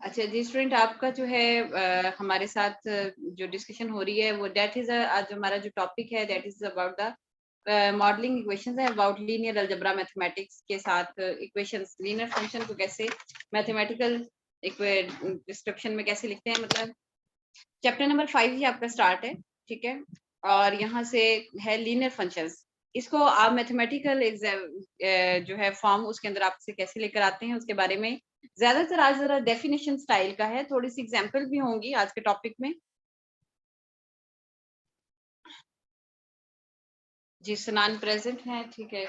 अच्छा जी स्टूडेंट, आपका जो है हमारे साथ जो डिस्कशन हो रही है वो दैट इज आज हमारा जो टॉपिक है that is about the modelling equations है अबाउट लीनियर अलजेब्रा मैथमेटिक्स के साथ इक्वेशंस लीनियर फंक्शन को कैसे मैथमेटिकल डिस्क्रिप्शन में कैसे लिखते हैं, मतलब चैप्टर नंबर 5 ही आपका स्टार्ट है, ठीक है। और यहाँ से है लीनियर फंक्शंस, इसको आप मैथमेटिकल जो है फॉर्म उसके अंदर आपसे कैसे लेकर आते हैं उसके बारे में ज्यादातर आज जरा डेफिनेशन स्टाइल का है, थोड़ी सी एग्जांपल भी होंगी आज के टॉपिक में। जी सनान प्रेजेंट है, ठीक है।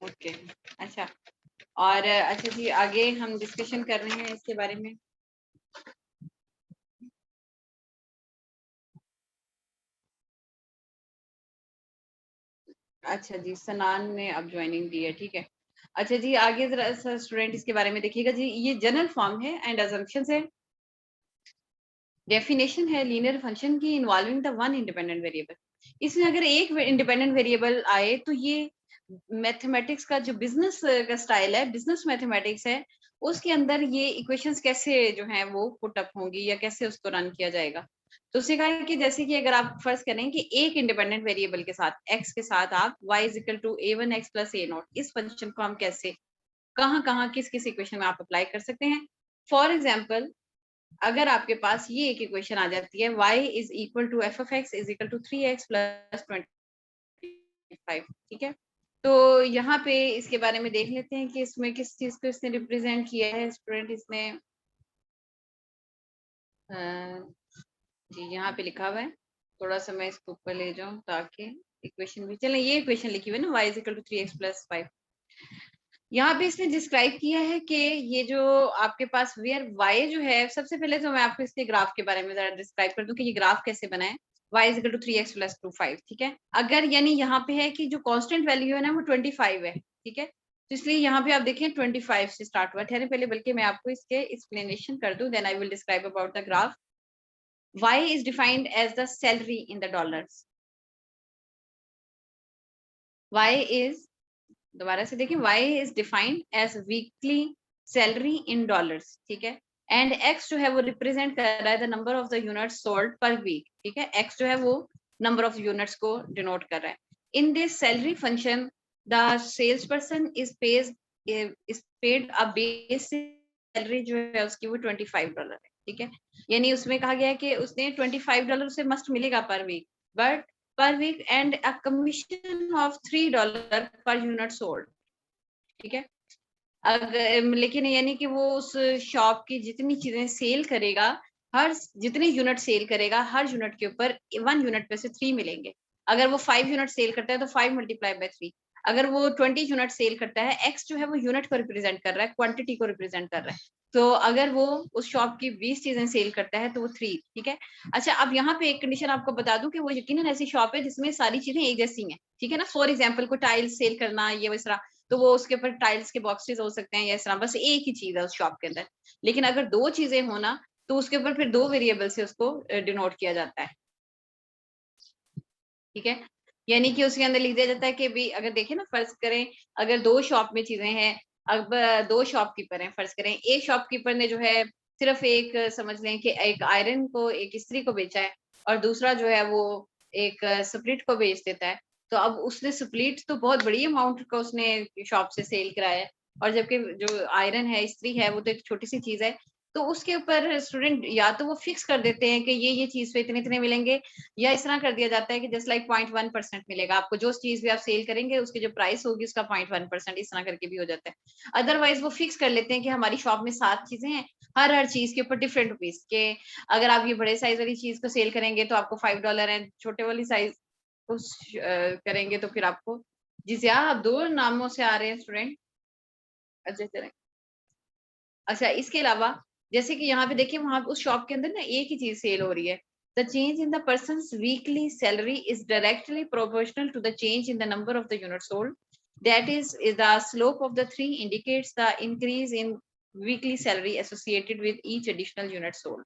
ओके, अच्छा। और अच्छा जी आगे हम डिस्कशन कर रहे हैं इसके बारे में। अच्छा जी, सनान ने अब ज्वाइनिंग दी है, ठीक है। अच्छा जी आगे जरा स्टूडेंट इसके बारे में देखिएगा जी, ये जनरल फॉर्म है एंड अजम्पशंस है। डेफिनेशन है लीनियर फंक्शन की involving the one independent variable. इसमें अगर एक इंडिपेंडेंट वेरिएबल आए तो ये मैथमेटिक्स का जो बिजनेस का स्टाइल है, बिजनेस मैथमेटिक्स है, उसके अंदर ये इक्वेशंस कैसे जो है वो पुट अप होंगी या कैसे उसको रन किया जाएगा। तो उससे कहा है कि जैसे कि अगर आप फर्ज करें कि एक इंडिपेंडेंट वेरिएबल के साथ x के साथ आप y is equal to a1 x plus a0, इस फंक्शन को हम कैसे कहाँ कहाँ किस किस इक्वेशन में आप अप्लाई कर सकते हैं। फॉर एग्जाम्पल अगर आपके पास ये एक इक्वेशन आ जाती है y is equal to f of x is equal to 3x plus 25, ठीक है। तो यहाँ पे इसके बारे में देख लेते हैं कि इसमें किस चीज को इसने रिप्रेजेंट किया है स्टूडेंट। इसमें जी यहाँ पे लिखा हुआ है, थोड़ा सा मैं इसको ऊपर ले जाऊं ताकि इक्वेशन भी चले। ये इक्वेशन लिखी हुई है ना y is equal to 3x plus 5। यहाँ पे इसने डिस्क्राइब किया है कि ये जो आपके पास वेयर y जो है, सबसे पहले तो मैं आपको इसके ग्राफ के बारे में जरा डिस्क्राइब कर दूं कि ये ग्राफ कैसे बना है। y is equal to 3x plus 5, ठीक है। अगर यानी यहाँ पे है कि जो कांस्टेंट वैल्यू है ना वो 25 है, ठीक है। तो इसलिए यहाँ पे आप देखें 25 से स्टार्ट हुआ। ठहरे पहले बल्कि मैं आपको इसके एक्सप्लेनेशन कर दूं, then I will describe about the graph. y is defined as the salary in the dollars। y is, दोबारा से देखिए, y is defined as weekly salary in dollars, ठीक है। एंड x जो है वो रिप्रेजेंट कर रहा है the number of the units sold per week, ठीक है। x जो है वो नंबर ऑफ यूनिट्स को डिनोट कर रहा है। In this salary function the sales person is paid a base salary जो है उसकी वो $25 है, ठीक है। यानी उसमें कहा गया है कि उसने $25 उसे मस्ट मिलेगा per week, but per week and a commission of $3 per unit sold, ठीक है। अगर लेकिन यानी कि वो उस शॉप की जितनी चीजें सेल करेगा, हर जितने यूनिट सेल करेगा हर यूनिट के ऊपर 1 यूनिट पे से 3 मिलेंगे। अगर वो 5 यूनिट सेल करता है तो 5 मल्टीप्लाई बाय 3। अगर वो 20 यूनिट सेल करता है, एक्स जो है वो यूनिट को रिप्रेजेंट कर रहा है, क्वांटिटी को रिप्रेजेंट कर रहा है। तो अगर वो उस शॉप की 20 चीजें सेल करता है तो वो 3, ठीक है। अच्छा अब यहाँ पे एक कंडीशन आपको बता दूं कि वो यकीनन ऐसी शॉप है जिसमें सारी चीजें एक जैसी हैं, ठीक है ना। फॉर एग्जाम्पल को टाइल्स सेल करना ये इस तरह, तो वो उसके ऊपर टाइल्स के बॉक्सेस हो सकते हैं या इस तरह, बस एक ही चीज है उस शॉप के अंदर। लेकिन अगर दो चीजें हो ना तो उसके ऊपर फिर दो वेरिएबल से उसको डिनोट किया जाता है, ठीक है। यानी कि उसके अंदर लिख दिया जाता है कि भी अगर देखें ना, फर्ज करें अगर दो शॉप में चीजें हैं, अब दो शॉपकीपर हैं, फर्ज करें एक शॉपकीपर ने जो है सिर्फ एक समझ लें कि एक आयरन को एक इस्त्री को बेचा है और दूसरा जो है वो एक स्प्लिट को बेच देता है। तो अब उसने स्प्लिट तो बहुत बड़ी अमाउंट का उसने शॉप से सेल कराया है, और जबकि जो आयरन है इस्त्री है वो तो एक छोटी सी चीज है। तो उसके ऊपर स्टूडेंट या तो वो फिक्स कर देते हैं कि ये चीज पे इतने इतने मिलेंगे, या इस तरह कर दिया जाता है कि जस्ट लाइक 0.1% मिलेगा आपको, जो चीज भी आप सेल करेंगे उसकी जो प्राइस होगी उसका 0.1%, इस तरह करके भी हो जाता है। अदरवाइज वो फिक्स कर लेते हैं कि हमारी शॉप में 7 चीजें हैं, हर चीज के ऊपर डिफरेंट रुपीज के, अगर आप ये बड़े साइज वाली चीज को सेल करेंगे तो आपको $5 है, छोटे वाली साइज को करेंगे तो फिर आपको, जी हाँ आप दो नामों से आ रहे हैं स्टूडेंट। अच्छा चलें, अच्छा इसके अलावा जैसे कि यहाँ पे देखिए वहां उस शॉप के अंदर ना एक ही चीज सेल हो रही है। The change in the person's weekly salary is directly proportional to the change in the number of the unit sold, that is the slope of the 3 indicates the increase in weekly salary associated with each additional unit sold.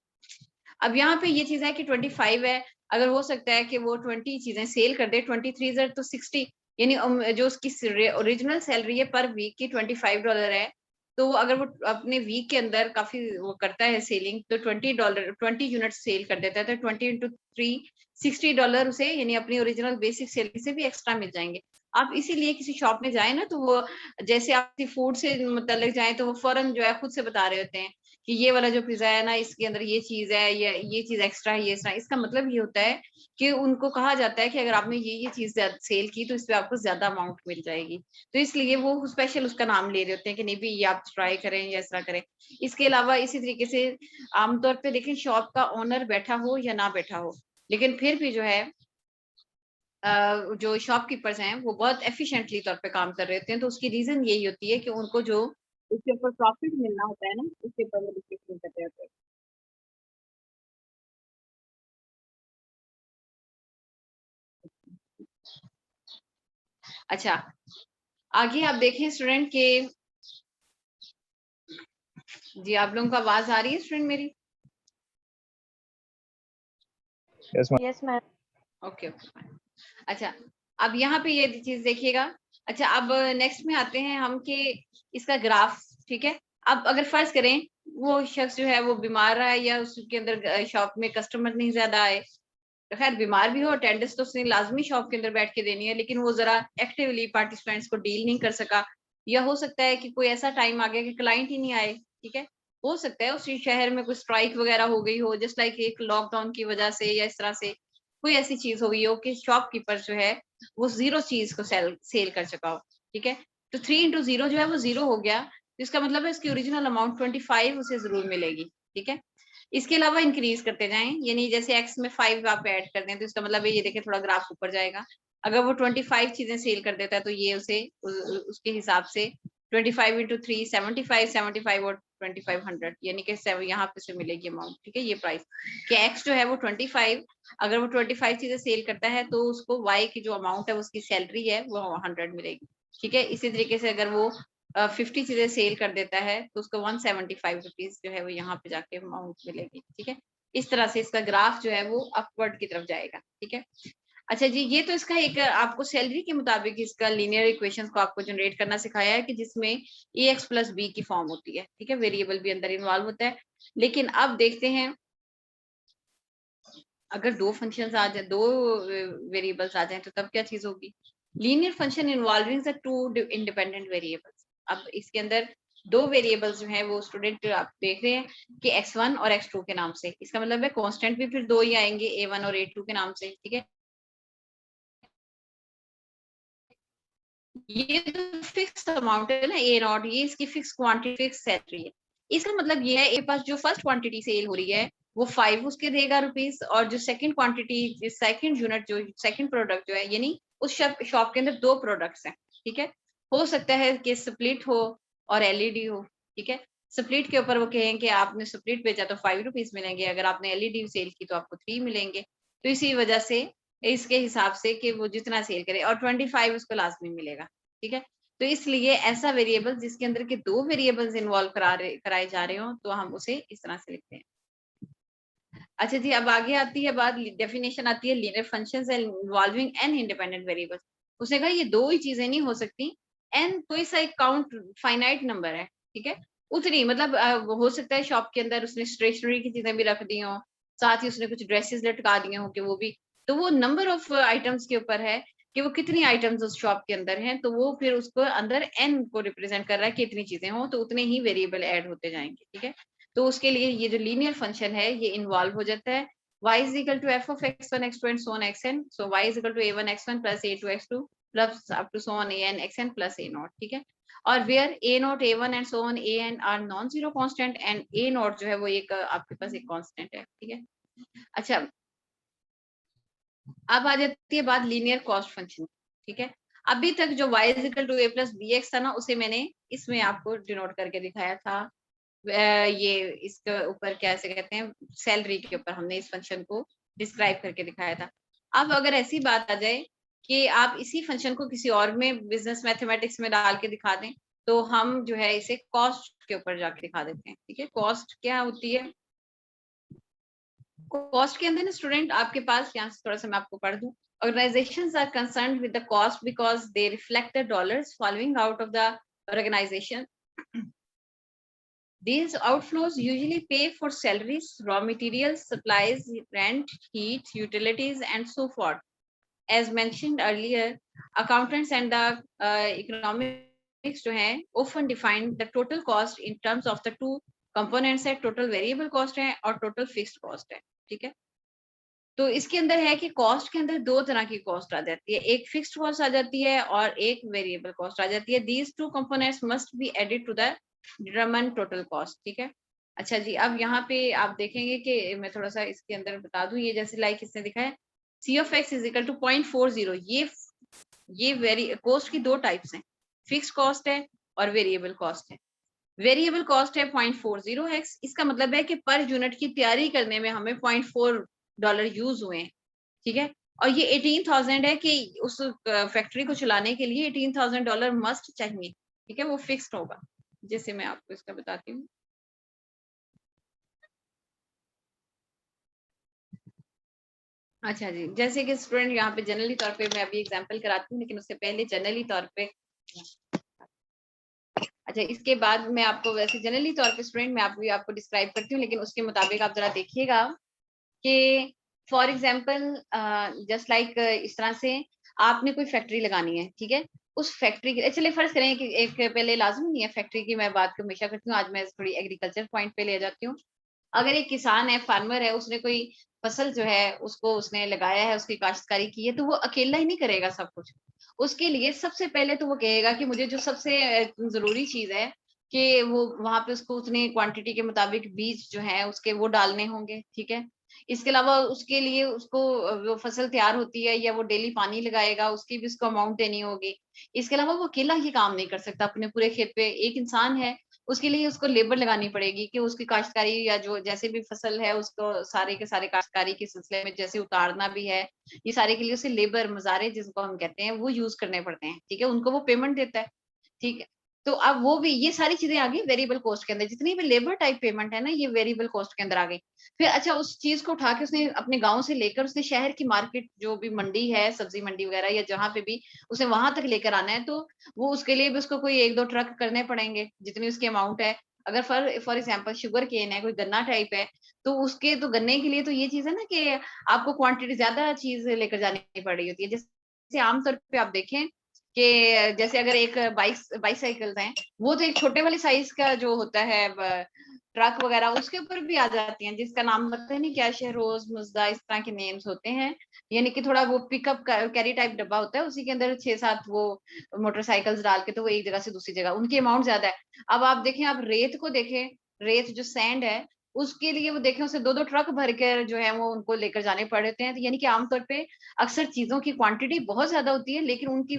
अब यहाँ पे ये चीज है कि 25 है, अगर हो सकता है कि वो 20 चीजें सेल कर दे, 23 तो 60, यानी जो उसकी ओरिजिनल सैलरी है पर वीक की $25 है, तो अगर वो अपने वीक के अंदर काफी वो करता है सेलिंग, तो $20 यूनिट सेल कर देता है, तो 20 into 3 $60 उसे, यानी अपनी ओरिजिनल बेसिक सैलरी से भी एक्स्ट्रा मिल जाएंगे। आप इसीलिए किसी शॉप में जाए ना, तो वो जैसे आप फूड से मतलब जाए, तो वो फौरन जो है खुद से बता रहे होते हैं कि ये वाला जो पिज्जा है ना, इसके अंदर ये चीज है, ये चीज एक्स्ट्रा है, ये एक्स्ट्रा। इसका मतलब ये होता है कि उनको कहा जाता है कि अगर आपने ये चीज सेल की तो इस पे आपको ज्यादा अमाउंट मिल जाएगी, तो इसलिए वो स्पेशल उसका नाम ले रहे होते हैं कि नहीं भी ये आप ट्राई करें या इस तरह करें। इसके अलावा इसी तरीके से आमतौर पर देखें, शॉप का ओनर बैठा हो या ना बैठा हो, लेकिन फिर भी जो है जो शॉपकीपर्स हैं वो बहुत एफिशिएंटली तौर पे काम कर रहे होते हैं, तो उसकी रीजन यही होती है कि उनको जो उसके ऊपर प्रॉफिट मिलना होता है ना, उसके ऊपर वो डिस्कशन कर रहे होते हैं। अच्छा, आगे आप देखें स्टूडेंट के, जी आप लोगों को आवाज आ रही है स्टूडेंट मेरी? Yes ma'am. Okay okay. अच्छा, अब यहाँ पे ये चीज देखिएगा। अच्छा, अब नेक्स्ट में आते हैं हम कि इसका ग्राफ, ठीक है। अब अगर फर्ज करें वो शख्स जो है वो बीमार रहा है, या उसके अंदर शॉप में कस्टमर नहीं ज्यादा आए, तो खैर बीमार भी हो, अटेंडेंस तो उसने लाजमी शॉप के अंदर बैठ के देनी है, लेकिन वो जरा एक्टिवली पार्टिसिपेंट्स को डील नहीं कर सका, या हो सकता है कि कोई ऐसा टाइम आ गया कि क्लाइंट ही नहीं आए, ठीक है। हो सकता है उसी शहर में कोई स्ट्राइक वगैरह हो गई हो, जस्ट लाइक एक लॉकडाउन की वजह से, या इस तरह से कोई ऐसी चीज हो गई हो कि शॉपकीपर जो है वो 0 चीज को सेल कर चुका हो, ठीक है। तो 3 into 0 जो है वो 0 हो गया, तो इसका मतलब है इसकी ओरिजिनल अमाउंट 25 उसे जरूर मिलेगी, ठीक है। इसके अलावा इंक्रीज करते जाएं, यानी जैसे एक्स में 5 आप ऐड कर दें, तो इसका मतलब है ये देखें थोड़ा ग्राफ ऊपर जाएगा। अगर वो 25 चीजें सेल कर देता है, तो ये उसे उसके हिसाब से 25 into 3 75 75 और 2500, यानी कि यहाँ पे से मिलेगी अमाउंट, ठीक है। ये प्राइस कि एक्स जो है वो 25, अगर वो 25 चीजें सेल करता है तो उसको वाई की जो अमाउंट है उसकी सैलरी है वो 100 मिलेगी, ठीक है। इसी तरीके से अगर वो 50 चीजें सेल कर देता है तो उसको 175 रुपीज जो है वो यहाँ पे जाके अमाउंट मिलेगी, ठीक है। इस तरह से इसका ग्राफ जो है वो अपवर्ड की तरफ जाएगा, ठीक है। अच्छा जी, ये तो इसका एक आपको सैलरी के मुताबिक इसका लीनियर इक्वेशंस को आपको जनरेट करना सिखाया है कि जिसमें ए एक्स प्लस बी की फॉर्म होती है, ठीक है। वेरिएबल भी अंदर इन्वॉल्व होता है, लेकिन अब देखते हैं अगर दो फंक्शंस आ जाए, दो वेरिएबल्स आ जाए, तो तब क्या चीज होगी? Linear function involving the two independent variables. अब इसके अंदर दो वेरिएबल्स जो है वो स्टूडेंट आप देख रहे हैं कि x1 और x2 के नाम से, इसका मतलब है कांस्टेंट भी फिर दो ही आएंगे, a1 और a2 के नाम से, ठीक है। ये जो फिक्स अमाउंट है ना ए नॉट, ये इसकी फिक्स क्वांटिटी फिक्स सैलरी है। इसका मतलब ये है एक पास जो फर्स्ट क्वांटिटी सेल हो रही है वो 5 उसके देगा रुपीस, और जो सेकंड क्वांटिटी सेकंड यूनिट जो सेकंड प्रोडक्ट जो है, यानी उस शॉप के अंदर दो प्रोडक्ट्स हैं, ठीक है। हो सकता है कि स्प्लिट हो और एलईडी हो, ठीक है। स्प्लिट के ऊपर वो कहें कि आपने स्प्लिट बेचा तो 5 रुपीज मिलेंगे, अगर आपने एलईडी सेल की तो आपको 3 मिलेंगे। तो इसी वजह से इसके हिसाब से कि वो जितना सेल करे, और 25 उसको लाजमी मिलेगा, ठीक है। तो इसलिए ऐसा वेरिएबल जिसके अंदर के दो वेरिएबल्स इन्वॉल्व कराए जा रहे हो, तो हम उसे इस तरह से लिखते हैं। अच्छा जी, अब आगे आती है बात, डेफिनेशन आती है linear functions involving an independent variables. उसने कहा ये दो ही चीजें नहीं हो सकती, एन कोई सा एक काउंट फाइनाइट नंबर है, ठीक है। उतनी मतलब हो सकता है शॉप के अंदर उसने स्टेशनरी की चीजें भी रख दी हो, साथ ही उसने कुछ ड्रेसेस लटका दिए हो कि वो भी, तो वो नंबर ऑफ आइटम्स के ऊपर है कि वो कितनी आइटम्स उस शॉप के अंदर हैं, तो वो फिर उसको अंदर एन को रिप्रेजेंट कर रहा है कि इतनी चीजें हो, तो उतने ही वेरिएबल ऐड होते जाएंगे, ठीक है। तो उसके लिए ये जो लीनियर फंक्शन है ये इन्वॉल्व हो जाता है y is equal to f of x1 x2 and so on xn, so y is equal to a1 x1 plus a2 x2 plus up to so on an xn plus a naught, ठीक है। और where a naught a1 and so on an are non zero constant and a naught जो है वो एक आपके पास एक constant है, ठीक है। अच्छा, अब आ जाती है बात लीनियर कॉस्ट फंक्शन, ठीक है। अभी तक जो y is equal to a plus bx था ना, उसे मैंने इसमें आपको डिनोट करके दिखाया था, ये इसके ऊपर कैसे कहते हैं, सैलरी के ऊपर हमने इस फंक्शन को डिस्क्राइब करके दिखाया था। अब अगर ऐसी बात आ जाए कि आप इसी फंक्शन को किसी और में बिजनेस मैथमेटिक्स में डाल के दिखा दें, तो हम जो है इसे कॉस्ट के ऊपर जाके दिखा देते हैं। ठीक है, कॉस्ट क्या होती है? कॉस्ट के अंदर ना स्टूडेंट आपके पास, यहाँ से थोड़ा सा मैं आपको पढ़ दूं, organizations are concerned with the cost because they reflect the dollars following out of the organization. These outflows usually pay for salaries, raw materials, supplies, rent, heat, utilities, and so forth. As mentioned earlier, accountants and the economics जो हैं often define the total cost in terms of the two components है, total variable cost है और total fixed cost है। ठीक है, तो इसके अंदर है कि कॉस्ट के अंदर दो तरह की कॉस्ट आ जाती है, एक फिक्स्ड कॉस्ट आ जाती है और एक वेरिएबल कॉस्ट आ जाती है। These two components must be added to the determine total cost. ठीक है, अच्छा जी, अब यहाँ पे आप देखेंगे कि मैं थोड़ा सा इसके अंदर बता दूं, ये जैसे लाइक इसने दिखा है C of x is equal to 0.40। ये वेरी कॉस्ट की दो टाइप्स हैं, फिक्स कॉस्ट है और वेरिएबल कॉस्ट है। वेरिएबल कॉस्ट है 0.40x, इसका मतलब है कि पर यूनिट की तैयारी करने में हमें $0.4 यूज हुए हैं। ठीक है, और ये 18,000 है कि उस फैक्ट्री को चलाने के लिए $18,000 मस्ट चाहिए। ठीक है, वो फिक्स्ड होगा, जैसे मैं आपको इसका बताती हूँ। अच्छा जी, जैसे कि स्टूडेंट यहाँ पे जनरली तौर पे मैं अभी एग्जांपल कराती हूँ, लेकिन उससे पहले जनरली तौर पे, अच्छा इसके बाद मैं आपको वैसे जनरली तौर पे स्टूडेंट मैं आपको डिस्क्राइब करती हूँ, लेकिन उसके मुताबिक आप जरा देखिएगा कि फॉर एग्जाम्पल जस्ट लाइक इस तरह से आपने कोई फैक्ट्री लगानी है। ठीक है, उस फैक्ट्री के चलिए फर्ज करें कि एक पहले लाजमी नहीं है फैक्ट्री की, मैं बात हमेशा करती हूँ, आज मैं थोड़ी एग्रीकल्चर पॉइंट पे ले जाती हूँ। अगर एक किसान है, फार्मर है, उसने कोई फसल जो है उसको उसने लगाया है, उसकी काश्तकारी की है, तो वो अकेला ही नहीं करेगा सब कुछ। उसके लिए सबसे पहले तो वो कहेगा कि मुझे जो सबसे जरूरी चीज है कि वो वहां पे उसको उतनी क्वांटिटी के मुताबिक बीज जो है उसके वो डालने होंगे। ठीक है, इसके अलावा उसके लिए उसको वो फसल तैयार होती है या वो डेली पानी लगाएगा, उसकी भी उसको अमाउंट देनी होगी। इसके अलावा वो अकेला ये काम नहीं कर सकता अपने पूरे खेत पे, एक इंसान है, उसके लिए उसको लेबर लगानी पड़ेगी कि उसकी काश्तकारी या जो जैसे भी फसल है उसको सारे के सारे काश्तकारी के सिलसिले में जैसे उतारना भी है, ये सारे के लिए उसे लेबर मुजारे जिसको हम कहते हैं वो यूज करने पड़ते हैं। ठीक है, उनको वो पेमेंट देता है। ठीक है, तो अब वो भी ये सारी चीजें आ गई वेरिएबल कॉस्ट के अंदर, जितनी भी लेबर टाइप पेमेंट है ना ये वेरिएबल कॉस्ट के अंदर आ गई। फिर अच्छा उस चीज को उठा के उसने अपने गांव से लेकर उसने शहर की मार्केट जो भी मंडी है, सब्जी मंडी वगैरह या जहां पे भी उसे वहां तक लेकर आना है, तो वो उसके लिए भी उसको कोई एक दो ट्रक करने पड़ेंगे जितनी उसकी अमाउंट है। अगर फॉर एग्जाम्पल शुगर केन है, कोई गन्ना टाइप है, तो उसके तो गन्ने के लिए तो ये चीज है ना कि आपको क्वांटिटी ज्यादा चीज लेकर जानी पड़ रही होती है। जैसे आमतौर पे आप देखें कि जैसे अगर एक बाइसाइकिल्स हैं, वो तो एक छोटे वाले साइज का जो होता है ट्रक वगैरह उसके ऊपर भी आ जाती हैं, जिसका नाम पता नहीं क्या, शहरोज मुजदा इस तरह के नेम्स होते हैं। यानी कि थोड़ा वो पिकअप कैरी टाइप डब्बा होता है, उसी के अंदर 6-7 वो मोटरसाइकिल्स डाल के तो वो एक जगह से दूसरी जगह, उनकी अमाउंट ज्यादा है। अब आप देखें, आप रेत को देखें, रेत जो सैंड है उसके लिए वो देखें उसे 2-2 ट्रक भर कर जो है वो उनको लेकर जाने पड़ते हैं। तो यानी कि आमतौर पे अक्सर चीजों की क्वांटिटी बहुत ज्यादा होती है लेकिन उनकी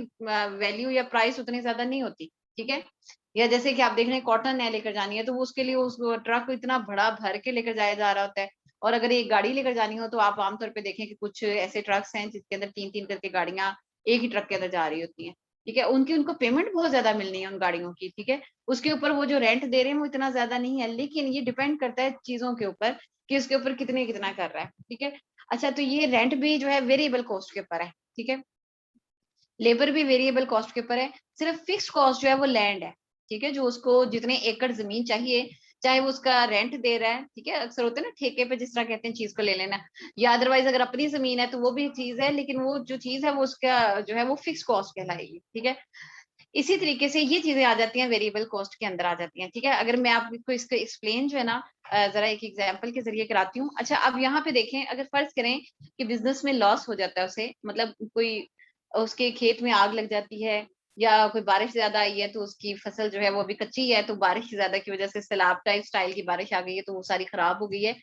वैल्यू या प्राइस उतनी ज्यादा नहीं होती। ठीक है, या जैसे कि आप देख रहे हैं कॉटन है लेकर जानी है, तो वो उसके लिए उस ट्रक को इतना बड़ा भर के लेकर जाया जा रहा होता है। और अगर एक गाड़ी लेकर जानी हो तो आप आमतौर पे देखें कि कुछ ऐसे ट्रक्स हैं जिसके अंदर 3-3 करके गाड़ियां एक ही ट्रक के अंदर जा रही होती हैं। ठीक है, उनको पेमेंट बहुत ज्यादा मिलनी है उन गाड़ियों की। ठीक है, उसके ऊपर वो जो रेंट दे रहे हैं वो इतना ज्यादा नहीं है, लेकिन ये डिपेंड करता है चीजों के ऊपर कि उसके ऊपर कितना कर रहा है। ठीक है, अच्छा तो ये रेंट भी जो है वेरिएबल कॉस्ट के ऊपर है। ठीक है, लेबर भी वेरिएबल कॉस्ट के ऊपर है। सिर्फ फिक्स कॉस्ट जो है वो लैंड है। ठीक है, जो उसको जितने एकड़ जमीन चाहिए, चाहे वो उसका रेंट दे रहा है। ठीक है, अक्सर होते हैं ना ठेके पे जिस तरह कहते हैं चीज को ले लेना, या अदरवाइज अगर अपनी जमीन है तो वो भी चीज है, लेकिन वो जो चीज है वो उसका जो है वो फिक्स कॉस्ट कहलाएगी। ठीक है, इसी तरीके से ये चीजें आ जाती हैं वेरिएबल कॉस्ट के अंदर आ जाती हैं। ठीक है, अगर मैं आपको इसको एक्सप्लेन जो है ना जरा एक एग्जांपल के जरिए कराती हूँ। अच्छा अब यहाँ पे देखें, अगर फर्ज करें कि बिजनेस में लॉस हो जाता है उसे, मतलब कोई उसके खेत में आग लग जाती है या कोई बारिश ज्यादा आई है, तो उसकी फसल जो है वो अभी कच्ची है, तो बारिश ज्यादा की वजह से सैलाब टाइप स्टाइल की बारिश आ गई है तो वो सारी खराब हो गई है।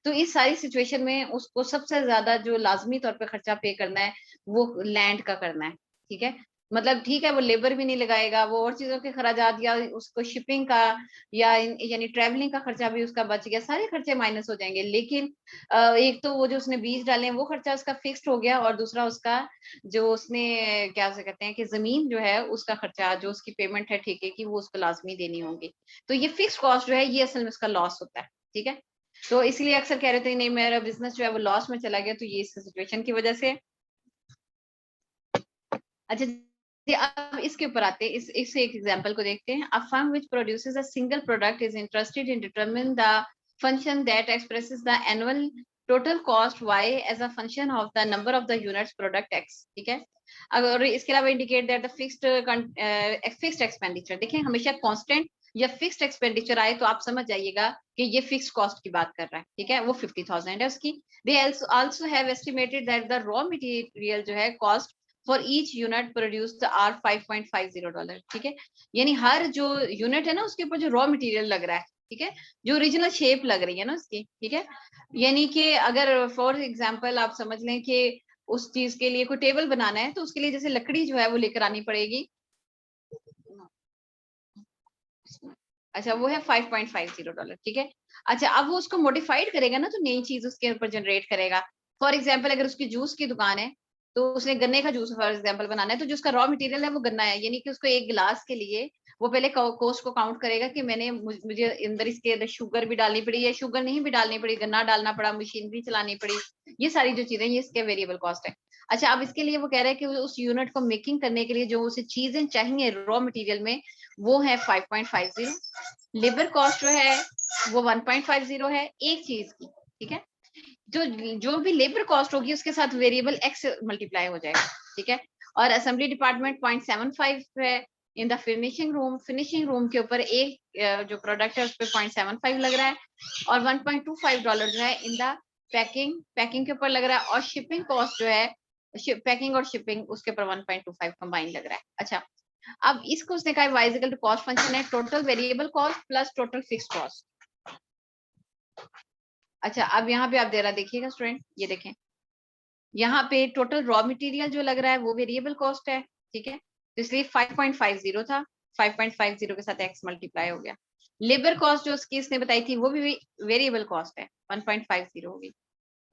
तो इस सारी सिचुएशन में उसको सबसे ज्यादा जो लाजमी तौर पर खर्चा पे करना है वो लैंड का करना है। ठीक है, मतलब ठीक है वो लेबर भी नहीं लगाएगा, वो और चीजों के खर्चात या उसको शिपिंग का या यानी ट्रैवलिंग का खर्चा भी उसका बच गया, सारे खर्चे माइनस हो जाएंगे। लेकिन एक तो वो जो उसने बीज डाले हैं वो खर्चा उसका फिक्स्ड हो गया, और दूसरा उसका जो उसने क्या से कहते हैं कि जमीन जो है उसका खर्चा, जो उसकी पेमेंट है ठेके की, वो उसको लाजमी देनी होगी। तो ये फिक्स कॉस्ट जो है ये असल में उसका लॉस होता है। ठीक है, तो इसलिए अक्सर कह रहे थे नहीं मेरा बिजनेस जो है वो लॉस में चला गया, तो ये इस सिचुएशन की वजह से। अच्छा जी, अब इसके ऊपर आते हैं, इस एक एग्जांपल को देखते हैं। A firm which produces a single product is interested in determine the function that expresses the annual total cost y as a function of the number of the units product x। ठीक है, अगर इसके अलावा indicate that the fixed expenditure, देखें हमेशा constant या fixed expenditure आए तो आप समझ जाइएगा कि ये फिक्स्ड कॉस्ट की बात कर रहा है। ठीक है, वो 50,000 है उसकी। They also have estimated that the raw material जो है cost for each unit produced are $5.50। ठीक है, यानी हर जो यूनिट है ना उसके ऊपर जो रॉ मटेरियल लग रहा है, ठीक है, जो ओरिजिनल शेप लग रही है ना उसकी, ठीक है, यानी कि अगर फॉर एग्जांपल आप समझ लें कि उस चीज के लिए कोई टेबल बनाना है तो उसके लिए जैसे लकड़ी जो है वो लेकर आनी पड़ेगी। अच्छा वो है $5.50। ठीक है, अच्छा अब वो उसको मॉडिफाइड करेगा ना, तो नई चीज उसके ऊपर जनरेट करेगा। फॉर एग्जाम्पल अगर उसकी जूस की दुकान है तो उसने गन्ने का जूस फॉर एग्जाम्पल बनाना है, तो जो उसका रॉ मटेरियल है वो गन्ना है, यानी कि उसको एक गिलास के लिए वो पहले कॉस्ट को काउंट करेगा कि मैंने मुझे अंदर इसके अंदर शुगर भी डालनी पड़ी या शुगर नहीं भी डालनी पड़ी, गन्ना डालना पड़ा, मशीनरी चलानी पड़ी, ये सारी जो चीजें ये इसके वेरिएबल कॉस्ट है। अच्छा अब इसके लिए वो कह रहा है कि उस यूनिट को मेकिंग करने के लिए जो उसे चीजें चाहिए रॉ मटेरियल में वो है 5.50। लेबर कॉस्ट जो है वो 1.50 है एक चीज की। ठीक है, जो जो भी लेबर कॉस्ट होगी उसके साथ वेरिएबल एक्स मल्टीप्लाई हो जाएगा। ठीक है, और असेंबली डिपार्टमेंट 0.75 है। इन द फिनिशिंग रूम के ऊपर एक जो प्रोडक्ट है उस पर 0.75 लग रहा है, और $1.25 जो है इन द पैकिंग के ऊपर लग रहा है, और शिपिंग कॉस्ट जो है पैकिंग और शिपिंग उसके ऊपर 1.25 कंबाइन लग रहा है। अच्छा अब इसको उसने कहा y equal to cost function है total variable cost plus total fixed cost. अच्छा अब यहाँ पे आप जरा देखिएगा स्टूडेंट, ये देखें यहाँ पे टोटल रॉ मटेरियल जो लग रहा है वो वेरिएबल कॉस्ट है। ठीक है, तो इसलिए 5.50 था, 5.50 के साथ x मल्टीप्लाई हो गया। लेबर कॉस्ट जो उसकी इसने बताई थी वो भी वेरिएबल कॉस्ट है, 1.50 होगी।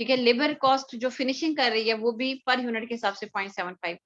ठीक है, लेबर कॉस्ट जो फिनिशिंग कर रही है वो भी पर यूनिट के हिसाब से 0.75।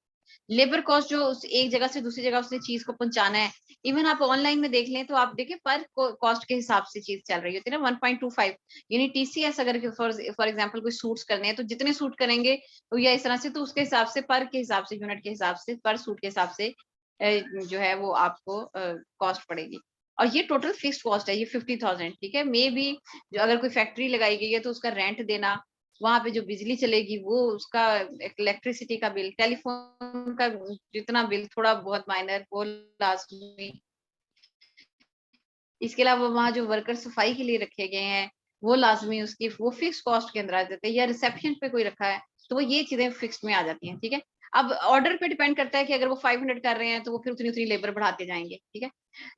लेबर कॉस्ट जो एक जगह से दूसरी जगह उसने चीज को पहुंचाना है, इवन आप ऑनलाइन में देख लें तो आप देखें पर कॉस्ट के हिसाब से चीज चल रही होती है ना 1.25। यानी टीसीएस अगर फॉर एग्जांपल कोई सूट्स करने हैं तो जितने सूट करेंगे तो या इस तरह से, तो उसके हिसाब से पर के हिसाब से यूनिट के हिसाब से पर सूट के हिसाब से जो है वो आपको कॉस्ट पड़ेगी। और ये टोटल फिक्स्ड कॉस्ट है ये 50,000। ठीक है, मे बी जो अगर कोई फैक्ट्री लगाई गई है तो उसका रेंट देना, वहां पे जो बिजली चलेगी वो उसका, इलेक्ट्रिसिटी का बिल, टेलीफोन का जितना बिल थोड़ा बहुत माइनर वो लाजमी। इसके अलावा वहां जो वर्कर सफाई के लिए रखे गए हैं वो लाजमी उसकी वो फिक्स कॉस्ट के अंदर आ जाते हैं, या रिसेप्शन पे कोई रखा है तो वो ये चीजें फिक्स में आ जाती हैं। ठीक है, अब ऑर्डर पे डिपेंड करता है कि अगर वो 500 कर रहे हैं तो वो फिर उतनी उतनी लेबर बढ़ाते जाएंगे। ठीक है,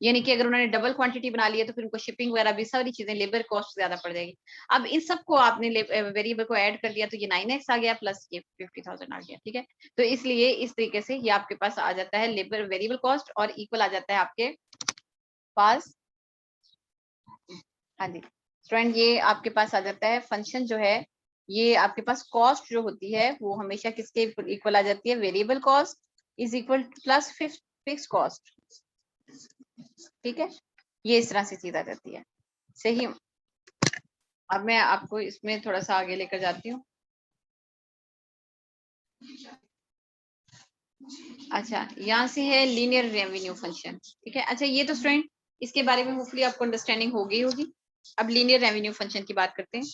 यानी कि अगर उन्होंने डबल क्वांटिटी बना ली है तो फिर उनको शिपिंग वगैरह भी सारी चीजें लेबर कॉस्ट ज्यादा पड़ जाएगी। अब इन सबको आपने वेरिएबल को ऐड कर दिया तो ये 9x आ गया प्लस ये 50,000 आ गया। ठीक है, तो इसलिए इस तरीके से ये आपके पास आ जाता है लेबर वेरिएबल कॉस्ट और इक्वल आ जाता है आपके पास। हाँ जी स्टूडेंट, ये आपके पास आ जाता है फंक्शन जो है, ये आपके पास कॉस्ट जो होती है वो हमेशा किसके इक्वल आ जाती है, variable cost is equal plus fix cost. ठीक है, ये इस तरह से चीज आ जाती है। सही, अब मैं आपको इसमें थोड़ा सा आगे लेकर जाती हूँ। अच्छा यहाँ से है लीनियर रेवेन्यू फंक्शन। ठीक है, अच्छा ये तो स्टूडेंट इसके बारे में होपफुली आपको अंडरस्टैंडिंग हो गई होगी। अब लीनियर रेवेन्यू फंक्शन की बात करते हैं।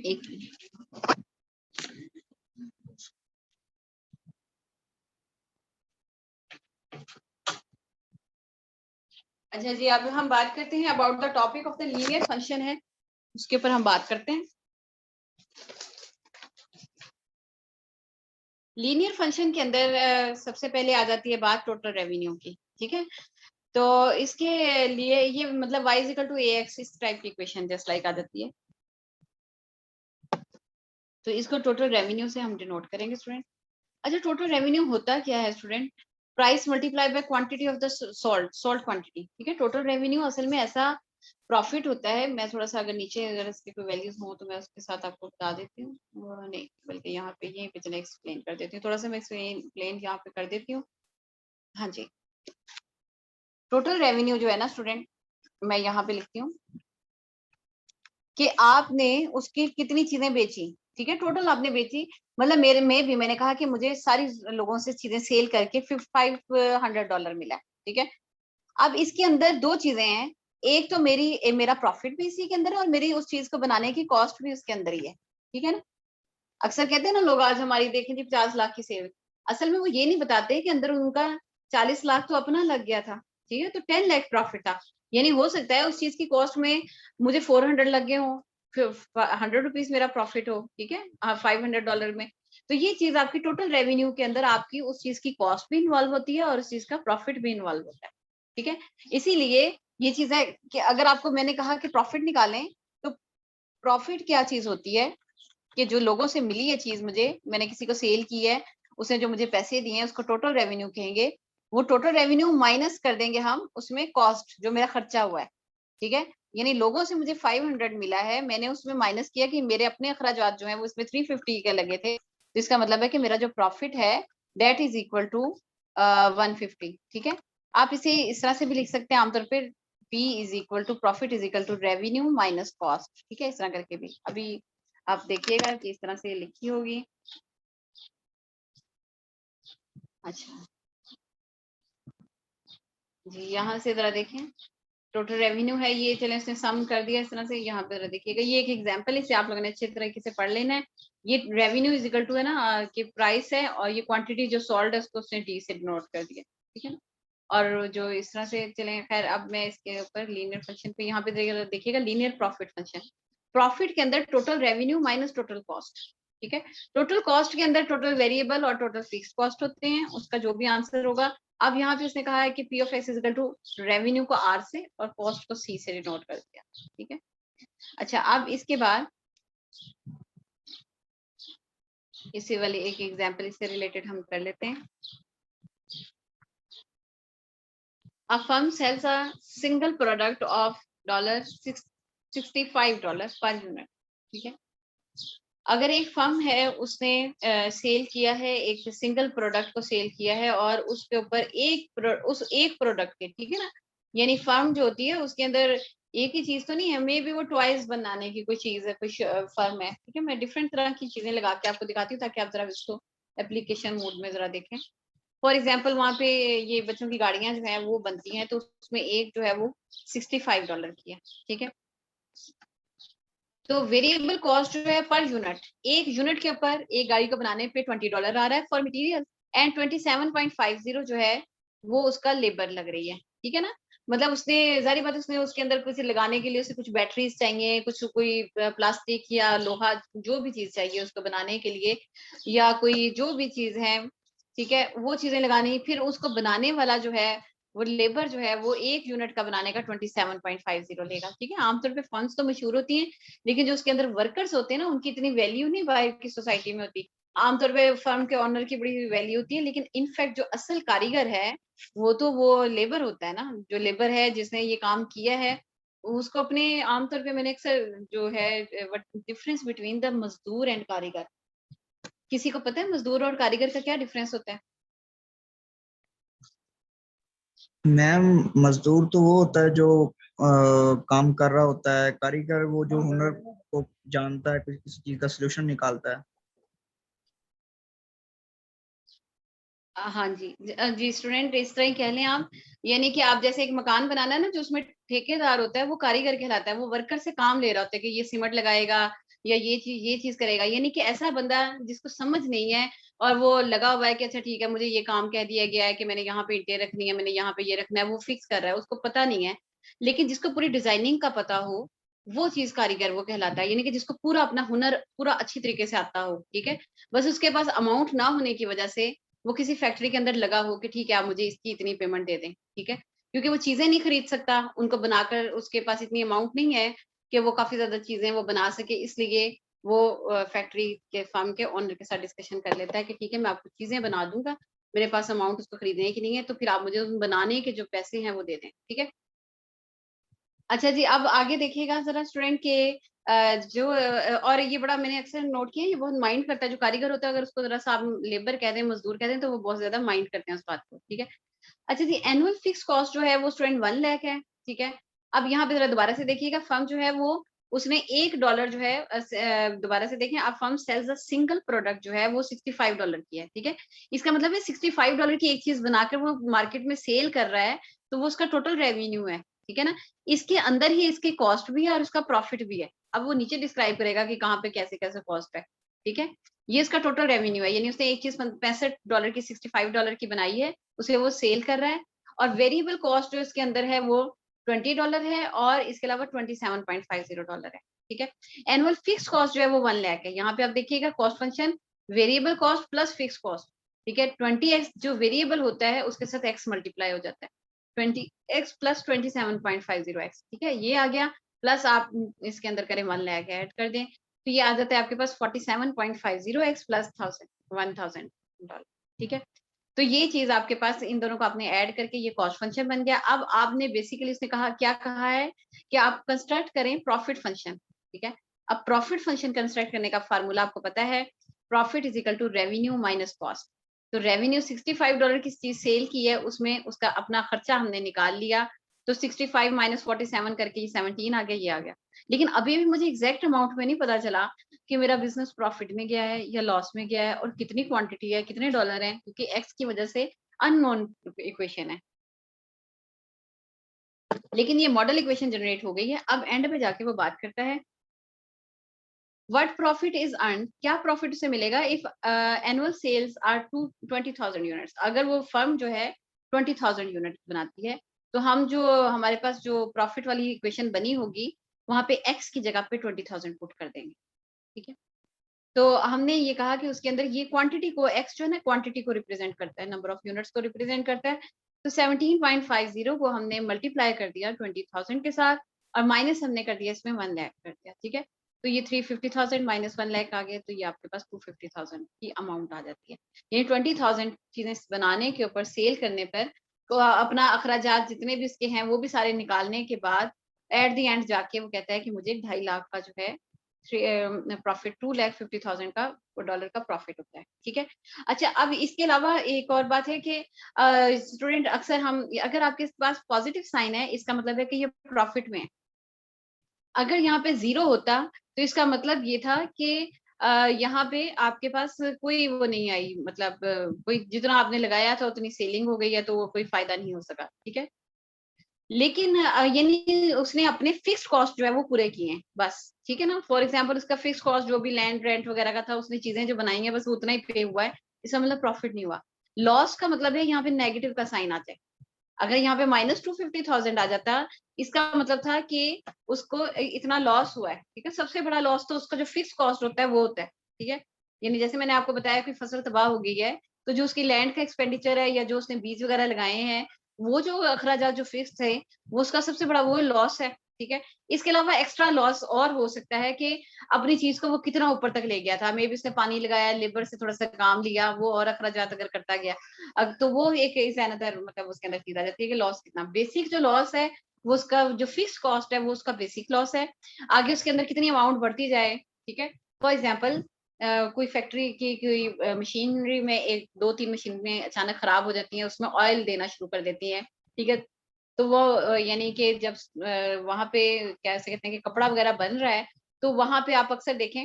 एक अच्छा जी, अब हम बात करते हैं about the topic of the linear function है, उसके ऊपर हम बात करते हैं। लीनियर फंक्शन के अंदर सबसे पहले आ जाती है बात टोटल रेवेन्यू की। ठीक है, तो इसके लिए ये मतलब y इक्वल टू ax इस टाइप की इक्वेशन जस्ट लाइक आ जाती है, तो इसको टोटल रेवेन्यू से हम डिनोट करेंगे स्टूडेंट। अच्छा, टोटल रेवेन्यू होता क्या है student? Price multiply by quantity of the salt quantity, ठीक है। टोटल रेवेन्यू असल में ऐसा प्रॉफिट होता है। मैं थोड़ा सा अगर नीचे अगर इसके कोई वैल्यूज हो तो मैं उसके साथ आपको बता देती हूँ, नहीं बल्कि यहाँ पे यहीं पे चले एक्सप्लेन कर देती हूँ, थोड़ा सा मैं एक्सप्लेन यहाँ पे कर देती हूँ। हाँ जी, टोटल रेवेन्यू जो है ना स्टूडेंट, मैं यहाँ पे लिखती हूँ कि आपने उसकी कितनी चीजें बेची, ठीक है। टोटल आपने बेची, मतलब मेरे में भी मैंने कहा कि मुझे सारी लोगों से चीजें सेल करके $500 मिला, ठीक है। अब इसके अंदर दो चीजें हैं, एक तो मेरा प्रॉफिट भी इसी के अंदर है और मेरी उस चीज को बनाने की कॉस्ट भी उसके अंदर ही है, ठीक है ना। अक्सर कहते हैं ना लोग, आज हमारी देखें थी 50 लाख की सेल, असल में वो ये नहीं बताते कि अंदर उनका 40 लाख तो अपना लग गया था, ठीक है। तो 10 लाख प्रॉफिट था, यानी हो सकता है उस चीज की कॉस्ट में मुझे 400 लग गए हो, फिर 100 रुपीज मेरा प्रॉफिट हो, ठीक है, $500 में। तो ये चीज आपकी टोटल रेवेन्यू के अंदर आपकी उस चीज की कॉस्ट भी इन्वॉल्व होती है और उस चीज का प्रॉफिट भी इन्वॉल्व होता है, ठीक है। इसीलिए ये चीज है कि अगर आपको मैंने कहा कि प्रॉफिट निकालें, तो प्रॉफिट क्या चीज होती है कि जो लोगों से मिली है चीज, मुझे मैंने किसी को सेल की है, उसने जो मुझे पैसे दिए हैं उसको टोटल रेवेन्यू कहेंगे। वो टोटल रेवेन्यू माइनस कर देंगे हम उसमें कॉस्ट, जो मेरा खर्चा हुआ है, ठीक है। यानी लोगों से मुझे 500 मिला है, मैंने उसमें माइनस किया कि मेरे अपने अखराजात जो है वो इसमें 350 के लगे थे, तो इसका मतलब है कि मेरा जो प्रॉफिट है दैट इज इक्वल टू 150, ठीक है। आप इसे इस तरह से भी लिख सकते हैं आमतौर पर, P is equal to profit is equal to revenue minus cost, ठीक है, इस तरह करके भी अभी आप देखिएगा कि इस तरह से लिखी होगी। अच्छा जी, यहाँ से जरा देखें, टोटल रेवेन्यू है ये, चले उसने सम कर दिया इस तरह से। यहाँ पे जरा देखिएगा, ये एक एग्जांपल है, इसे आप लोगों ने अच्छे तरीके से पढ़ लेना है। ये रेवेन्यू इज इक्वल टू है ना कि प्राइस है, और ये क्वांटिटी जो सोल्ड है उसको उसने डी से डिनोट कर दिया, ठीक है ना। और जो इस तरह से चले, खैर अब मैं इसके ऊपर लीनियर फंक्शन पे यहाँ पे देखिएगा लीनियर प्रॉफिट फंक्शन, प्रॉफिट के अंदर total revenue minus total cost, ठीक है। टोटल कॉस्ट के अंदर टोटल वेरिएबल और टोटल फिक्स कॉस्ट होते हैं, उसका जो भी आंसर होगा। अब यहाँ पे उसने कहा है कि P of x is equal to revenue को आर से और कॉस्ट को सी से डिनोट कर दिया, ठीक है। अच्छा, अब इसके बाद इसी वाली एक एग्जांपल इससे रिलेटेड हम कर लेते हैं। A firm sells a single product of $65 per unit, ठीक है। अगर एक फर्म है उसने सेल किया है, एक सिंगल प्रोडक्ट को सेल किया है और उसके ऊपर उस एक प्रोडक्ट के, ठीक है ना, यानी फर्म जो होती है उसके अंदर एक ही चीज तो नहीं है, मे बी वो टॉयज बनाने की कोई चीज है, कोई फर्म है, ठीक है। मैं डिफरेंट तरह की चीजें लगा के आपको दिखाती हूँ ताकि आप जरा इसको एप्लीकेशन मोड में जरा देखें। फॉर एग्जाम्पल वहां पे ये बच्चों की गाड़ियां जो है वो बनती हैं, तो उसमें एक जो है वो $65 की है, ठीक है। तो वेरिएबल कॉस्ट जो है पर यूनिट, एक यूनिट के ऊपर एक गाड़ी को बनाने पे $20 आ रहा है फॉर मटेरियल, एंड 27.50 जो है वो उसका लेबर लग रही है, ठीक है ना। मतलब उसने जारी बात, उसने उसके अंदर कुछ लगाने के लिए उसे कुछ बैटरीज चाहिए, कुछ कोई प्लास्टिक या लोहा जो भी चीज चाहिए उसको बनाने के लिए, या कोई जो भी चीज है, ठीक है, वो चीजें लगानी, फिर उसको बनाने वाला जो है वो लेबर जो है वो एक यूनिट का बनाने का 27.50 लेगा, ठीक है। आमतौर पे फंड्स तो मशहूर होती हैं, लेकिन जो उसके अंदर वर्कर्स होते हैं ना उनकी इतनी वैल्यू नहीं बाहर की सोसाइटी में होती। आमतौर पे फर्म के ऑनर की बड़ी वैल्यू होती है, लेकिन इनफैक्ट जो असल कारीगर है वो तो वो लेबर होता है ना, जो लेबर है जिसने ये काम किया है उसको अपने, आमतौर पे मैंने अक्सर जो है डिफरेंस बिटवीन द मजदूर एंड कारीगर, किसी को पता है मजदूर और कारीगर का क्या डिफरेंस होता है? मैम, मजदूर तो वो होता है जो काम कर रहा होता है, कारीगर वो जो हुनर को जानता है, किसी चीज का सोल्यूशन निकालता है। हाँ जी जी स्टूडेंट, इस तरह ही कह लें आप, यानी कि आप जैसे एक मकान बनाना है ना, जो उसमें ठेकेदार होता है वो कारीगर कहलाता है, वो वर्कर से काम ले रहा होता है कि ये सीमेंट लगाएगा या ये चीज करेगा, यानी कि ऐसा बंदा जिसको समझ नहीं है और वो लगा हुआ है कि अच्छा ठीक है मुझे ये काम कह दिया गया है कि मैंने यहाँ पे ईंटें रखनी है, मैंने यहाँ पे ये रखना है, वो फिक्स कर रहा है, उसको पता नहीं है। लेकिन जिसको पूरी डिजाइनिंग का पता हो वो चीज कारीगर वो कहलाता है, यानी कि जिसको पूरा अपना हुनर पूरा अच्छी तरीके से आता हो, ठीक है। बस उसके पास अमाउंट ना होने की वजह से वो किसी फैक्ट्री के अंदर लगा हो कि ठीक है आप मुझे इसकी इतनी पेमेंट दे दें, ठीक है, क्योंकि वो चीजें नहीं खरीद सकता, उनको बनाकर उसके पास इतनी अमाउंट नहीं है कि वो काफी ज्यादा चीजें वो बना सके, इसलिए वो फैक्ट्री के फर्म के ओनर के साथ डिस्कशन कर लेता है कि ठीक है मैं आपको चीजें बना दूंगा, मेरे पास अमाउंट उसको खरीदने की नहीं है, तो फिर आप मुझे उन बनाने के जो पैसे हैं वो दे दें, ठीक है। अच्छा जी, अब आगे देखिएगा जरा स्टूडेंट के और ये बड़ा मैंने अक्सर नोट किया, ये बहुत माइंड करता है जो कारीगर होता है, अगर उसको जरा सा आप लेबर कह दें, मजदूर कह दें, तो वो बहुत ज्यादा माइंड करते हैं उस बात को, ठीक है। अच्छा जी, एनुअल फिक्स कॉस्ट जो है वो स्टूडेंट 1 लाख है, ठीक है। अब यहाँ पे जरा दोबारा से देखिएगा, फर्म जो है वो उसने $1 जो है दोबारा से देखें, अब firm sells a single product जो है वो $65 की है, ठीक है। इसका मतलब है $65 की एक चीज बनाकर वो मार्केट में सेल कर रहा है, तो वो उसका टोटल रेवेन्यू है, ठीक है ना। इसके अंदर ही इसकी कॉस्ट भी है और उसका प्रॉफिट भी है। अब वो नीचे डिस्क्राइब करेगा कि कहाँ पे कैसे कैसे कॉस्ट है, ठीक है। ये इसका टोटल रेवेन्यू है, यानी उसने एक चीज $65 की $65 की बनाई है, उसे वो सेल कर रहा है, और वेरिएबल कॉस्ट जो इसके अंदर है वो $20 है, और इसके अलावा $27.50 है, ठीक है। एनुअल फिक्स कॉस्ट जो है वो 1 लाख है। यहाँ पे आप देखिएगा cost function variable cost plus fix cost, ठीक है। 20x जो वेरिएबल होता है उसके साथ x मल्टीप्लाई हो जाता है, 20x प्लस 27.50x, ठीक है। ये आ गया, प्लस आप इसके अंदर करें 1 लाख ऐड कर दें, तो ये आ जाता है आपके पास 47.50x प्लस 1000, ठीक है। तो ये चीज आपके पास इन दोनों को आपने ऐड करके ये कॉस्ट फंक्शन बन गया। अब आपने बेसिकली इसने कहा, क्या कहा है कि आप कंस्ट्रक्ट करें प्रॉफिट फंक्शन, ठीक है। अब प्रॉफिट फंक्शन कंस्ट्रक्ट करने का फार्मूला आपको पता है, profit is equal to revenue minus cost. तो रेवेन्यू $65 की चीज सेल की है, उसमें उसका अपना खर्चा हमने निकाल लिया, तो 65 माइनस 47 करके ये 17 आ गया, ये आ गया। लेकिन अभी भी मुझे एग्जैक्ट अमाउंट में नहीं पता चला कि मेरा बिजनेस प्रॉफिट में गया है या लॉस में गया है, और कितनी क्वांटिटी है, कितने डॉलर हैं, क्योंकि एक्स की वजह से अननोन इक्वेशन है। लेकिन ये मॉडल इक्वेशन जनरेट हो गई है। अब एंड पे जाके वो बात करता है व्हाट प्रॉफिट इज अर्न, क्या प्रॉफिट उसे मिलेगा if annual sales are 20,000 units. अगर वो फर्म जो है 20,000 यूनिट बनाती है, तो हम जो हमारे पास जो प्रॉफिट वाली इक्वेशन बनी होगी, वहां पे एक्स की जगह पे 20,000 पुट कर देंगे, ठीक है। तो हमने ये कहा कि उसके अंदर ये क्वांटिटी को, एक्स जो है ना क्वांटिटी को रिप्रेजेंट करता है, नंबर ऑफ यूनिट्स को रिप्रेजेंट करता है। तो 17.50 को हमने मल्टीप्लाई कर दिया 20,000 के साथ, और माइनस हमने कर दिया इसमें 1 लाख कर दिया, ठीक है। तो ये 350,000 माइनस 1 लाख आ गया, तो ये आपके पास 250,000 की अमाउंट आ जाती है। यानी 20,000 चीजें बनाने के ऊपर, सेल करने पर, तो अपना अखराजात जितने भी इसके हैं वो भी सारे निकालने के बाद एट द एंड जाके वो कहता है कि मुझे 2.5 लाख का जो है प्रॉफिट, 2,50,000 का डॉलर का प्रॉफिट होता है, ठीक है। अच्छा, अब इसके अलावा एक और बात है कि स्टूडेंट अक्सर हम, अगर आपके पास पॉजिटिव साइन है, इसका मतलब है कि ये प्रॉफिट में है। अगर यहाँ पे 0 होता तो इसका मतलब ये था कि यहाँ पे आपके पास कोई वो नहीं आई, मतलब कोई जितना आपने लगाया था उतनी सेलिंग हो गई है, तो वो कोई फायदा नहीं हो सका, ठीक है। लेकिन यानी उसने अपने फिक्स कॉस्ट जो है वो पूरे किए हैं बस, ठीक है ना। फॉर एग्जांपल उसका फिक्स कॉस्ट जो भी लैंड रेंट वगैरह का था, उसने चीजें जो बनाई हैं बस वो उतना ही पे हुआ है, इसका मतलब प्रॉफिट नहीं हुआ। लॉस का मतलब है यहाँ पे नेगेटिव का साइन आ जाए। अगर यहाँ पे माइनस 250,000 आ जाता, इसका मतलब था कि उसको इतना लॉस हुआ है, ठीक है। सबसे बड़ा लॉस तो उसका जो फिक्स कॉस्ट होता है वो होता है, ठीक है। यानी जैसे मैंने आपको बताया कि फसल तबाह हो गई है, तो जो उसकी लैंड का एक्सपेंडिचर है, या जो उसने बीज वगैरह लगाए हैं, वो जो अखराजात जो फिक्स थे, वो उसका सबसे बड़ा वो लॉस है, ठीक है। इसके अलावा एक्स्ट्रा लॉस और हो सकता है कि अपनी चीज को वो कितना ऊपर तक ले गया था, मे बी उसने पानी लगाया, लेबर से थोड़ा सा काम लिया, वो और अखराजात अगर करता गया, अब तो वो एक इज अनदर, मतलब उसके अंदर चीज आ जाती है कि लॉस कितना। बेसिक जो लॉस है वो उसका जो फिक्स कॉस्ट है वो उसका बेसिक लॉस है। आगे उसके अंदर कितनी अमाउंट बढ़ती जाए, ठीक है। फॉर एग्जाम्पल कोई फैक्ट्री की कोई मशीनरी में एक 2-3 मशीनें अचानक खराब हो जाती हैं, उसमें ऑयल देना शुरू कर देती हैं, ठीक है। तो वो यानी कि जब वहां पे कैसे कहते हैं कि कपड़ा वगैरह बन रहा है, तो वहां पे आप अक्सर देखें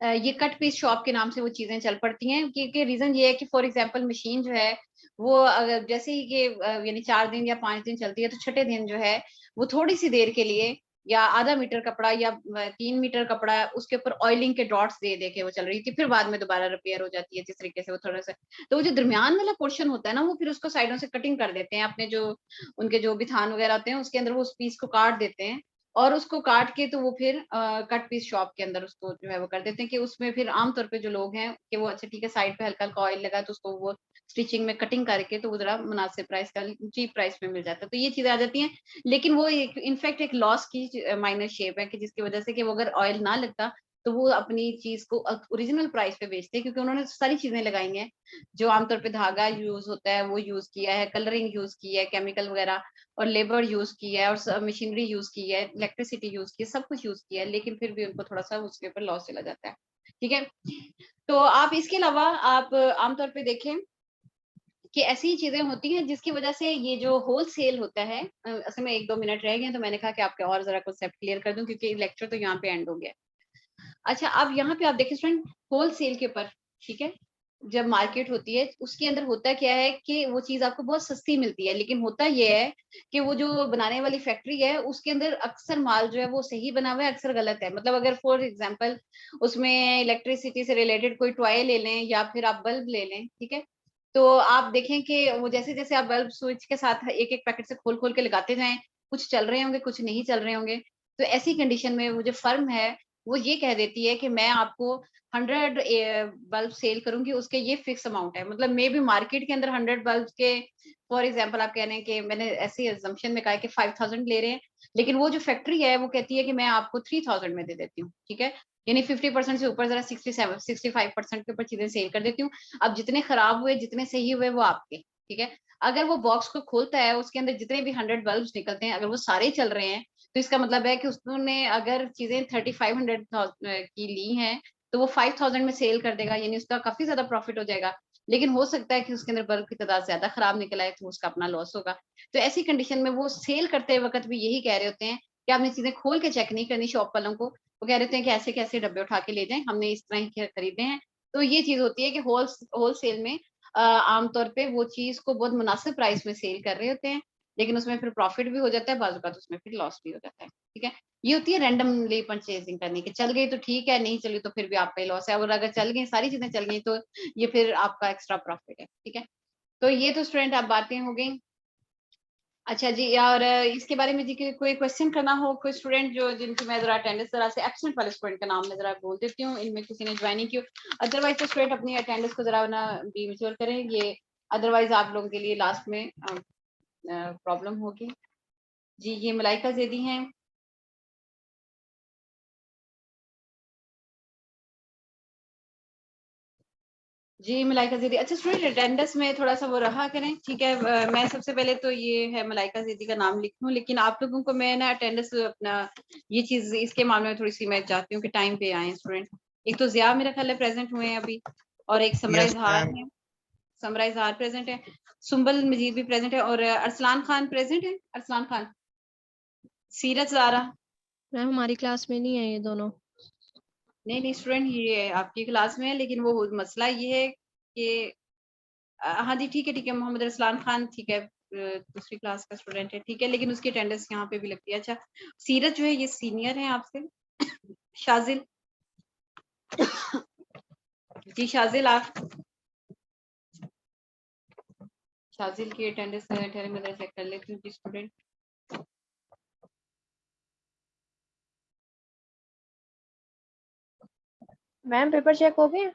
ये कट पीस शॉप के नाम से वो चीजें चल पड़ती हैं, क्योंकि रीजन ये है कि फॉर एग्जांपल मशीन जो है वो अगर जैसे ही कि यानी 4 दिन या 5 दिन चलती है, तो छठे दिन जो है वो थोड़ी सी देर के लिए, या आधा मीटर कपड़ा या 3 मीटर कपड़ा, उसके ऊपर ऑयलिंग के डॉट्स दे दे के वो चल रही थी, फिर बाद में दोबारा रिपेयर हो जाती है, जिस तरीके से वो थोड़ा सा। तो वो जो दरमियान वाला पोर्शन होता है ना, वो फिर उसको साइडों से कटिंग कर देते हैं, अपने जो उनके जो भी थान वगैरह होते हैं उसके अंदर वो उस पीस को काट देते हैं, और उसको काट के तो वो फिर कट पीस शॉप के अंदर उसको जो है वो कर देते हैं, कि उसमें फिर आमतौर पे जो लोग हैं कि वो अच्छा ठीक है साइड पे हल्का हल्का ऑयल लगा, तो उसको वो स्टिचिंग में कटिंग करके तो वो जरा मुनासिब प्राइस का, चीप प्राइस में मिल जाता है, तो ये चीजें आ जाती हैं। लेकिन वो एक इनफैक्ट एक लॉस की माइनर शेप है, कि जिसकी वजह से कि वो अगर ऑयल ना लगता तो वो अपनी चीज को ओरिजिनल प्राइस पे बेचते हैं, क्योंकि उन्होंने सारी चीजें लगाई हैं जो आमतौर पे धागा यूज होता है वो यूज किया है, कलरिंग यूज की है, केमिकल वगैरह और लेबर यूज की है और मशीनरी यूज की है, इलेक्ट्रिसिटी यूज की है, सब कुछ यूज किया है, लेकिन फिर भी उनको थोड़ा सा उसके ऊपर लॉस चला जाता है। ठीक है, तो आप इसके अलावा आप आमतौर पे देखें कि ऐसी चीजें होती हैं जिसकी वजह से ये जो होल सेल होता है, असल में 1-2 मिनट रह गए तो मैंने कहा कि आपके और जरा कॉन्सेप्ट क्लियर कर दूं, क्योंकि लेक्चर तो यहाँ पे एंड हो गया। अच्छा, अब यहाँ पे आप देखिए स्टूडेंट, होल सेल के ऊपर, ठीक है, जब मार्केट होती है उसके अंदर होता क्या है कि वो चीज आपको बहुत सस्ती मिलती है, लेकिन होता यह है कि वो जो बनाने वाली फैक्ट्री है उसके अंदर अक्सर माल जो है वो सही बना हुआ है, अक्सर गलत है। मतलब अगर फॉर एग्जांपल उसमें इलेक्ट्रिसिटी से रिलेटेड कोई टॉय ले लें या फिर आप बल्ब ले लें, ठीक है, तो आप देखें कि वो जैसे जैसे आप बल्ब स्विच के साथ एक एक पैकेट से खोल खोल के लगाते जाएं, कुछ चल रहे होंगे कुछ नहीं चल रहे होंगे। तो ऐसी कंडीशन में वो जो फर्म है वो ये कह देती है कि मैं आपको 100 बल्ब सेल करूंगी, उसके ये फिक्स अमाउंट है। मतलब मे भी मार्केट के अंदर 100 बल्ब के, फॉर एग्जांपल आप कह रहे हैं कि मैंने ऐसी अजम्पशन में कहा कि 5000 ले रहे हैं, लेकिन वो जो फैक्ट्री है वो कहती है कि मैं आपको 3000 में दे देती हूँ। ठीक है, यानी 50% से ऊपर जरा 65% के ऊपर चीजें सेल कर देती हूँ। अब जितने खराब हुए जितने सही हुए वो आपके। ठीक है, अगर वो बॉक्स को खोलता है उसके अंदर जितने भी 100 बल्ब निकलते हैं, अगर वो सारे चल रहे हैं तो इसका मतलब है कि उसने अगर चीजें 3500 की ली हैं तो वो 5000 में सेल कर देगा, यानी उसका काफी ज्यादा प्रॉफिट हो जाएगा। लेकिन हो सकता है कि उसके अंदर बल्ब की तादाद ज्यादा खराब निकल आए तो उसका अपना लॉस होगा। तो ऐसी कंडीशन में वो सेल करते वक्त भी यही कह रहे होते हैं कि आपने चीजें खोल के चेक नहीं करनी शॉप वालों को। वो कह रहे होते हैं कि ऐसे कैसे डब्बे उठा के ले जाएं, हमने इस तरह ही खरीदे हैं। तो ये चीज होती है कि होल सेल में आमतौर पे वो चीज को बहुत मुनासिब प्राइस में सेल कर रहे होते हैं, लेकिन उसमें फिर प्रॉफिट भी हो जाता है, बाज़ औक़ात उसमें फिर लॉस भी हो जाता है। ठीक है, ये होती है रैंडमली परचेजिंग करने की। चल गई तो ठीक है, नहीं चली तो फिर भी आपका ही लॉस है, और अगर चल गई सारी चीजें चल गई तो ये फिर आपका एक्स्ट्रा प्रॉफिट है। ठीक है, तो ये तो स्टूडेंट आप बातें हो गई। अच्छा जी, और इसके बारे में जी कोई क्वेश्चन करना हो, कोई स्टूडेंट जो जिनकी मैं जरा अटेंडेंस जरा से एब्सेंट वाले स्टूडेंट का नाम मैं जरा बोल देती हूँ, इनमें किसी ने ज्वाइन नहीं की, अदरवाइज तो स्टूडेंट अपनी अटेंडेंस को जरा ना बी म्यूचुअल करें, ये अदरवाइज आप लोगों के लिए लास्ट में प्रॉब्लम होगी। जी, ये मलाइका ज़ैदी हैं। जी, मलाइका ज़ैदी। अच्छा स्टूडेंट, अटेंडेंस में थोड़ा सा वो रहा करें, ठीक है। मैं सबसे पहले तो ये है मलाइका ज़ैदी का नाम लिख लूं, लेकिन आप लोगों को मैं ना अटेंडेंस अपना ये चीज इसके मामले में थोड़ी सी मैं चाहती हूँ कि टाइम पे आए स्टूडेंट। एक तो जिया मेरा ख्याल है प्रेजेंट हुए हैं अभी, और एक यस समराइज हार मैम। है, समराइज हार प्रेजेंट है, सुंबल मजीद भी प्रेजेंट है, और अरसलान खान प्रेजेंट है। अरसलान खान, सीरत ज़ारा। मैम हमारी क्लास में नहीं है ये दोनों। नहीं नहीं स्टूडेंट, ये आपकी क्लास में है, लेकिन वो मसला ये है कि हाँ जी ठीक है ठीक है, मोहम्मद अरसलान खान ठीक है, दूसरी क्लास का स्टूडेंट है, ठीक है, लेकिन उसकी अटेंडेंस यहाँ पे भी लगती है। अच्छा, सीरत जो है ये सीनियर है आपसे। शाजिल, जी शाजिल, आप शाजिल की अटेंडेंस ठहरे मैं जरा चेक कर लेती हूँ जी स्टूडेंट। मैम पेपर चेक हो गए?